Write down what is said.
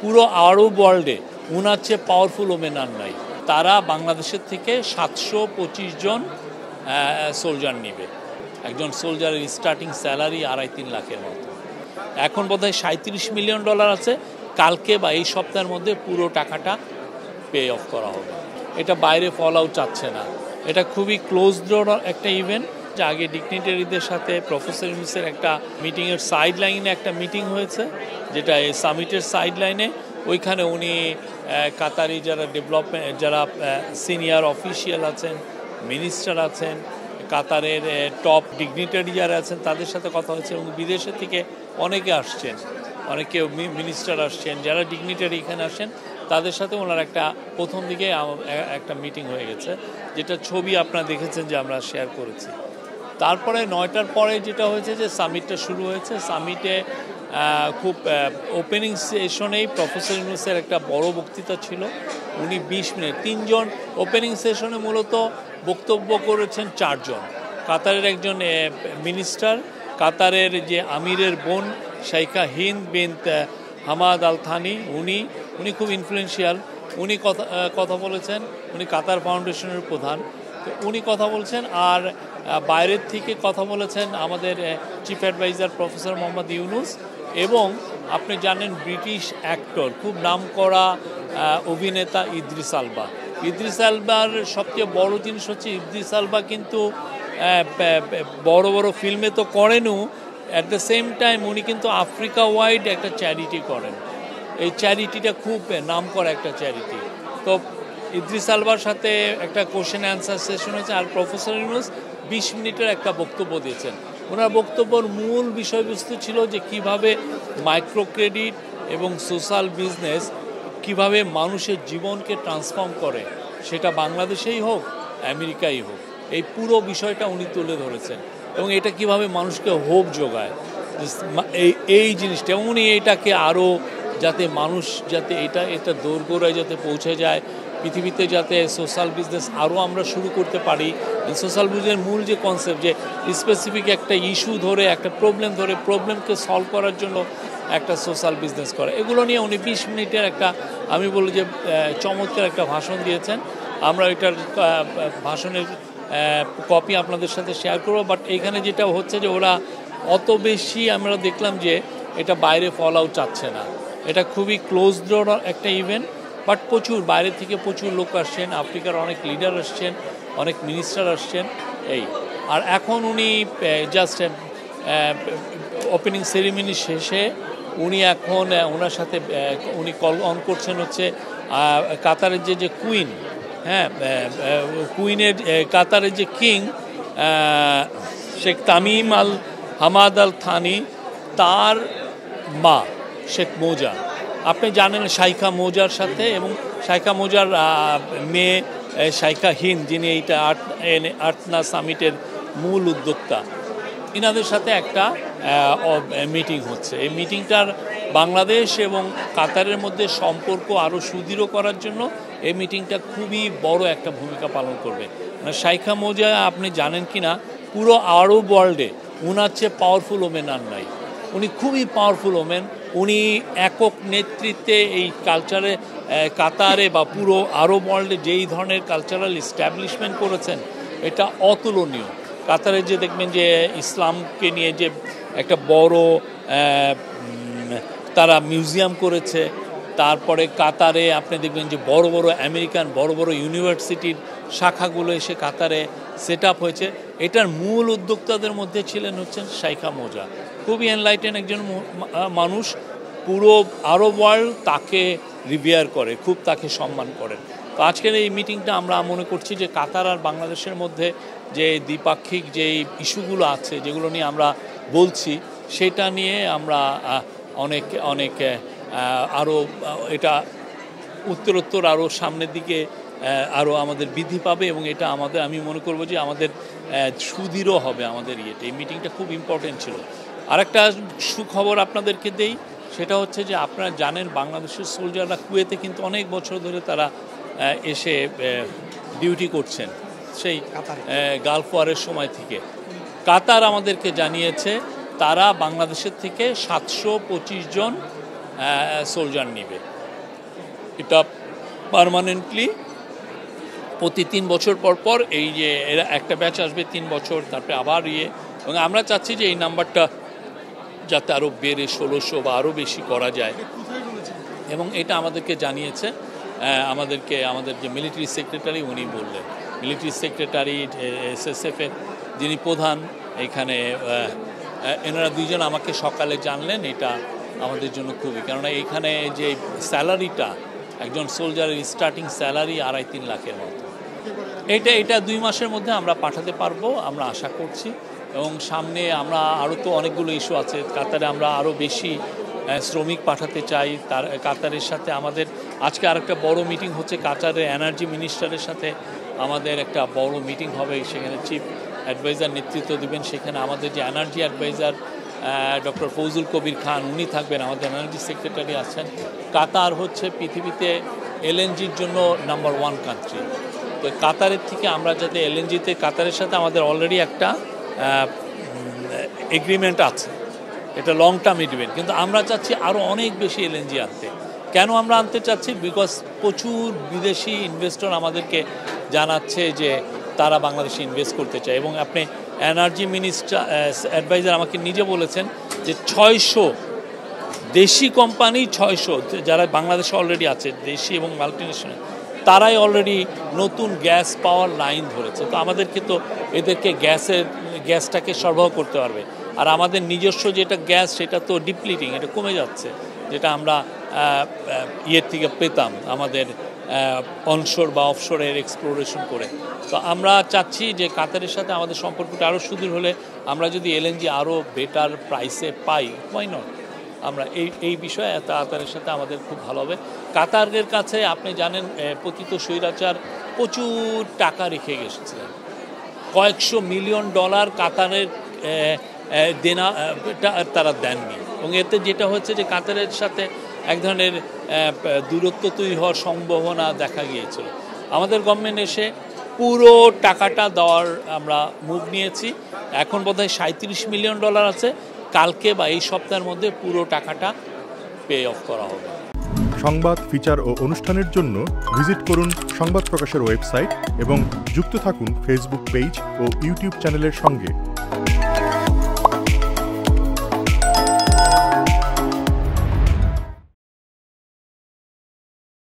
পুরো আরব ওয়ার্ল্ডে ওনার চেয়ে পাওয়ারফুল ওমেন আর নাই। তারা বাংলাদেশের থেকে 725 জন সোলজার নেবে। একজন সোলজারের স্টার্টিং স্যালারি 2.5-3 লাখের মতো। এখন বোধহয় $37 মিলিয়ন আছে। কালকে বা এই সপ্তাহের মধ্যে পুরো টাকাটা পে অফ করা হবে। এটা বাইরে ফল আউট চাচ্ছে না। এটা খুবই ক্লোজ ডোর একটা ইভেন্ট। যে আগে ডিগনিটারিদের সাথে প্রফেসর ইউনূসের একটা মিটিংয়ের সাইড লাইনে একটা মিটিং হয়েছে, যেটা এই সামিটের সাইড লাইনে। ওইখানে উনি কাতারি যারা ডেভেলপমেন্ট, যারা সিনিয়র অফিসিয়াল আছেন, মিনিস্টার আছেন, কাতারের টপ ডিগনিটারি যারা আছেন তাদের সাথে কথা হচ্ছে। এবং বিদেশের থেকে অনেকে আসছেন, অনেকে মিনিস্টার আসছেন, যারা ডিগনিটারি এখানে আসেন তাদের সাথে ওনার একটা প্রথম দিকে একটা মিটিং হয়ে গেছে, যেটা ছবি আপনারা দেখেছেন যে আমরা শেয়ার করেছি। তারপরে 9টার পরে যেটা হয়েছে যে সামিটটা শুরু হয়েছে। সামিটে খুব ওপেনিং সেশনেই প্রফেসর ইউনূসের একটা বড় বক্তৃতা ছিল। উনি 20 মিনিট, 3 জন ওপেনিং সেশনে মূলত বক্তব্য করেছেন 4 জন। কাতারের একজন মিনিস্টার, কাতারের যে আমিরের বোন শাইখা হিন্দ বিনত হামাদ আল থানি, উনি খুব ইনফ্লুয়েন্সিয়াল। উনি কথা বলেছেন। উনি কাতার ফাউন্ডেশনের প্রধান, তো উনি কথা বলছেন। আর বাইরের থেকে কথা বলেছেন আমাদের chief adviser professor Mohammad Yunus, এবং আপনি জানেন ব্রিটিশ অ্যাক্টর, খুব নামকরা অভিনেতা ইদ্রিস আলবা। ইদ্রিস আলবার সবচেয়ে বড় জিনিস হচ্ছে ইদ্রিস আলবা কিন্তু বড় বড় ফিল্মে তো করেনও, অ্যাট দ্য সেম টাইম উনি কিন্তু আফ্রিকা ওয়াইড একটা চ্যারিটি করেন। এই চ্যারিটিটা খুব নামকরা একটা চ্যারিটি। তো ইদ্রিস আলবার সাথে একটা কোশ্চেন অ্যান্সার সেশন হয়েছে। আর প্রফেসর ইউনূস 20 মিনিটের একটা বক্তব্য দিয়েছেন। ওনার বক্তব্যর মূল বিষয়বস্তু ছিল যে কিভাবে মাইক্রো ক্রেডিট এবং সোশ্যাল বিজনেস কিভাবে মানুষের জীবনকে ট্রান্সফর্ম করে, সেটা বাংলাদেশেই হোক আমেরিকাই হোক, এই পুরো বিষয়টা উনি তুলে ধরেছেন। এবং এটা কিভাবে মানুষকে হোপ যোগায়, এই জিনিসটা। এবং উনি এটাকে আরও যাতে মানুষ যাতে এটা দোরগোড়ায় যাতে পৌঁছে যায়, পৃথিবীতে যাতে সোশ্যাল বিজনেস আরও আমরা শুরু করতে পারি। সোশ্যাল বিজনেসের মূল যে কনসেপ্ট, যে স্পেসিফিক একটা ইস্যু ধরে, একটা প্রবলেম ধরে, প্রবলেমকে সলভ করার জন্য একটা সোশ্যাল বিজনেস করে, এগুলো নিয়ে উনি 20 মিনিটের একটা, আমি বলি যে চমৎকার একটা ভাষণ দিয়েছেন। আমরা এটার ভাষণের কপি আপনাদের সাথে শেয়ার করবো। বাট এখানে যেটা হচ্ছে যে ওরা অত বেশি আমরা দেখলাম যে এটা বাইরে ফল আউট চাচ্ছে না। এটা খুবই ক্লোজ ডোর একটা ইভেন্ট। বাট প্রচুর বাইরে থেকে প্রচুর লোক আসছেন, আফ্রিকার অনেক লিডার আসছেন, অনেক মিনিস্টার আসছেন। আর এখন উনি জাস্ট ওপেনিং সেরিমনি শেষে উনি এখন ওনার সাথে উনি কল অন করছেন হচ্ছে কাতারের যে কুইন, হ্যাঁ, কুইনের কাতারের যে কিং শেখ তামিম আল হামাদ আল থানি, তার মা শেখ মৌজা, আপনি জানেন শাইখা মৌজার সাথে, এবং শাইখা মৌজার মেয়ে শাইখা হিন্দ, যিনি এইটা আর্টনা সামিটের মূল উদ্যোক্তা, ইনাদের সাথে একটা মিটিং হচ্ছে। এই মিটিংটার বাংলাদেশ এবং কাতারের মধ্যে সম্পর্ক আরও সুদৃঢ় করার জন্য এই মিটিংটা খুবই বড় একটা ভূমিকা পালন করবে। শাইখা মৌজা, আপনি জানেন কি না, পুরো আরব ওয়ার্ল্ডে ওনার চেয়ে পাওয়ারফুল ওমেন আর নাই। উনি খুবই পাওয়ারফুল ওমেন। উনি একক নেতৃত্বে এই কালচারে কাতারে বা পুরো আরব ওয়ার্ল্ডে যেই ধরনের কালচারাল এস্টাবলিশমেন্ট করেছেন, এটা অতুলনীয়। কাতারে যে দেখবেন যে ইসলামকে নিয়ে যে একটা বড় তারা মিউজিয়াম করেছে, তারপরে কাতারে আপনি দেখবেন যে বড় বড় আমেরিকান বড় বড় ইউনিভার্সিটির শাখাগুলো এসে কাতারে সেট আপ হয়েছে। এটার মূল উদ্যোক্তাদের মধ্যে হচ্ছেন শাইখা মৌজা। খুবই এনলাইটেন একজন মানুষ। পুরো আরব ওয়ার্ল্ড তাকে রিভিয়ার করে, খুব তাকে সম্মান করেন। তো আজকের এই মিটিংটা আমরা মনে করছি যে কাতার আর বাংলাদেশের মধ্যে যে দ্বিপাক্ষিক যে ইস্যুগুলো আছে, যেগুলো নিয়ে আমরা বলছি, সেটা নিয়ে আমরা অনেক আরও এটা উত্তরোত্তর আরও সামনের দিকে আরও আমাদের বৃদ্ধি পাবে, এবং এটা আমি মনে করব যে আমাদের সুদৃঢ় হবে আমাদের এই মিটিংটা খুব ইম্পর্টেন্ট ছিল। আরেকটা সুখবর আপনাদেরকে দেই, সেটা হচ্ছে যে আপনারা জানেন বাংলাদেশের সোলজাররা কুয়েতে কিন্তু অনেক বছর ধরে তারা এসে ডিউটি করছেন, সেই গালফ ওয়ারের সময় থেকে। কাতার আমাদেরকে জানিয়েছে তারা বাংলাদেশের থেকে 725 জন সোলজার নিবে। এটা পার্মানেন্টলি প্রতি 3 বছর পর পর এই যে এরা একটা ব্যাচ আসবে 3 বছর, তারপরে আবার এবং আমরা চাচ্ছি যে এই নাম্বারটা যাতে আরও বেড়ে 1600 বা আরও বেশি করা যায়। এবং এটা আমাদেরকে জানিয়েছে আমাদের যে মিলিটারি সেক্রেটারি উনি বললেন, মিলিটারি সেক্রেটারি SSF-এর যিনি প্রধান এখানে, এনারা দুইজন আমাকে সকালে জানলেন। এটা আমাদের জন্য খুবই, কেননা এইখানে যে স্যালারিটা একজন সোলজারের স্টার্টিং স্যালারি 2.5-3 লাখের মতো। এটা 2 মাসের মধ্যে আমরা পাঠাতে পারবো আমরা আশা করছি। এবং সামনে আমরা আরও তো অনেকগুলো ইস্যু আছে। কাতারে আমরা আরও বেশি শ্রমিক পাঠাতে চাই। কাতারের সাথে আমাদের আজকে আরেকটা বড় মিটিং হচ্ছে, কাতারের এনার্জি মিনিস্টারের সাথে আমাদের একটা বড় মিটিং হবে। সেখানে চিফ অ্যাডভাইজার নেতৃত্ব দেবেন। সেখানে আমাদের যে energy adviser doctor Fouzul Kabir Khan উনি থাকবেন, আমাদের এনার্জি সেক্রেটারি আছেন। কাতার হচ্ছে পৃথিবীতে LNGর জন্য নাম্বার 1 কান্ট্রি। তো কাতারের থেকে আমরা যাতে LNGতে, কাতারের সাথে আমাদের অলরেডি একটা এগ্রিমেন্ট আছে, এটা লং টার্ম এগ্রিমেন্ট, কিন্তু আমরা চাচ্ছি আরও অনেক বেশি LNG আনতে। কেন আমরা আনতে চাচ্ছি? বিকজ প্রচুর বিদেশি ইনভেস্টর আমাদেরকে জানাচ্ছে যে তারা বাংলাদেশে ইনভেস্ট করতে চায়। এবং আপনি এনার্জি মিনিস্টার অ্যাডভাইজার আমাকে নিজে বলেছেন যে 600 দেশি কোম্পানি, 600 যারা বাংলাদেশে অলরেডি আছে দেশি এবং মাল্টিনেশনাল, তারাই অলরেডি নতুন গ্যাস পাওয়ার লাইন ধরেছে। তো আমাদেরকে তো এদেরকে গ্যাসটাকে সরবরাহ করতে পারবে। আর আমাদের নিজস্ব যেটা গ্যাস সেটা তো ডিপ্লিটিং, এটা কমে যাচ্ছে, যেটা আমরা ইয়ের থেকে পেতাম আমাদের অনশোর বা অফশোরের এক্সপ্লোরেশন করে। তো আমরা চাচ্ছি যে কাতারের সাথে আমাদের সম্পর্কটা আরও সুদৃঢ় হলে আমরা যদি LNG আরও বেটার প্রাইসে পাই, হোয়াই নট। আমরা এই বিষয়ে কাতারের সাথে আমাদের খুব ভালো হবে। কাতারের কাছে আপনি জানেন পতিত স্বৈরাচার প্রচুর টাকা রেখে গেছিলেন, কয়েকশো মিলিয়ন ডলার কাতারের দেনা তারা দেননি। এবং এতে যেটা হচ্ছে যে কাতারের সাথে এক ধরনের দূরত্ব তৈরি হওয়ার সম্ভাবনা দেখা গিয়েছিল। আমাদের গভর্নমেন্ট এসে পুরো টাকাটা দেওয়ার আমরা মুভ নিয়েছি। এখন বোধহয় 37 মিলিয়ন ডলার আছে। কালকে বা এই সপ্তাহের মধ্যে পুরো টাকাটা পে অফ করা হবে। সংবাদ, ফিচার ও অনুষ্ঠানের জন্য ভিজিট করুন সংবাদ প্রকাশের ওয়েবসাইট এবং যুক্ত থাকুন ফেসবুক পেজ ও ইউটিউব চ্যানেলের সঙ্গে।